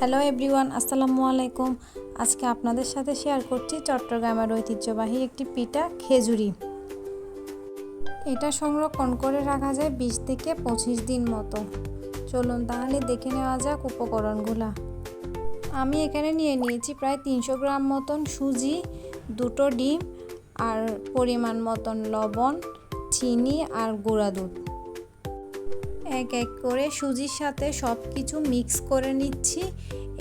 Hello everyone, আসসালামু আলাইকুম। আজকে আপনাদের সাথে শেয়ার করছি চট্টগ্রামের ঐতিহ্যবাহী একটি পিঠা খেজুরি। এটা সংরক্ষণ করে রাখা যায় 20 থেকে 25 দিন মতো। চলুন তাহলে দেখে নেওয়া যাক উপকরণগুলো। আমি এখানে নিয়ে নিয়েছি প্রায় 300 গ্রাম মতন সুজি, 2টো ডিম আর পরিমাণ মতন লবণ, চিনি আর গুঁড়া দুধ। এক এক করে সুজির সাথে সব কিছু মিক্স করে নিচ্ছি।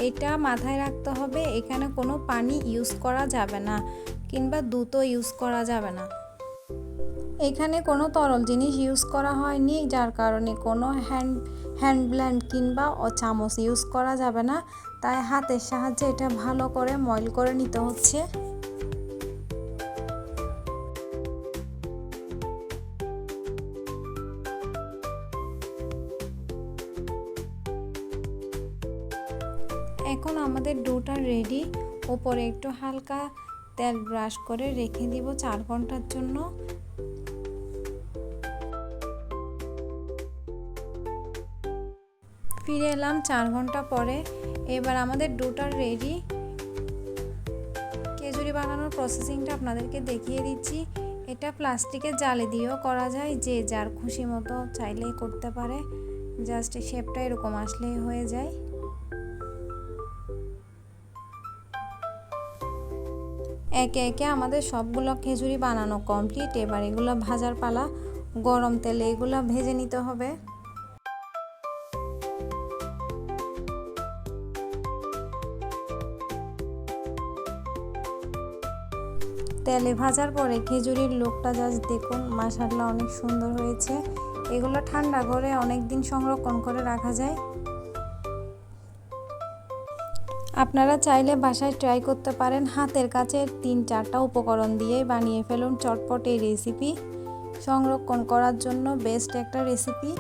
এটা মাথায় রাখতে হবে, এখানে কোনো পানি ইউজ করা যাবে না কিংবা দুধও ইউজ করা যাবে না। এখানে কোনো তরল জিনিস ইউজ করা হয়নি, যার কারণে কোনো হ্যান্ড ব্লেন্ড কিংবা চামচ ইউজ করা যাবে না। তাই হাতের সাহায্যে এটা ভালো করে ময়ল করে নিতে হচ্ছে। এখন আমাদের ডোটা রেডি। ওপরে একটু হালকা তেল ব্রাশ করে রেখে দিব 4 ঘন্টার জন্য। ফিরে এলাম 4 ঘন্টা পরে। এবার আমাদের ডোটা রেডি। খেজুরি বানানোর প্রসেসিংটা আপনাদেরকে দেখিয়ে দিচ্ছি। এটা প্লাস্টিকের জালি দিয়েও করা যায়, যে যার খুশি মতো চাইলেই করতে পারে। জাস্ট শেপটা এরকম আসলেই হয়ে যায়। একে একে আমাদের সবগুলো খেজুরি বানানো কমপ্লিট। এবার এগুলো ভাজার পালা। গরম তেলে এগুলো ভেজে নিতে হবে। তেলে ভাজার পরে খেজুরির লোকটা জাস্ট দেখুন, মাশাআল্লাহ অনেক সুন্দর হয়েছে। এগুলো ঠান্ডা করে অনেক দিন সংরক্ষণ করে রাখা যায়। আপনারা চাইলে বাসায় ট্রাই করতে পারেন। হাতের কাছে 3-4টা উপকরণ দিয়েই বানিয়ে ফেলুন চটপট এই রেসিপি। সংরক্ষণ করার জন্য বেস্ট একটা রেসিপি।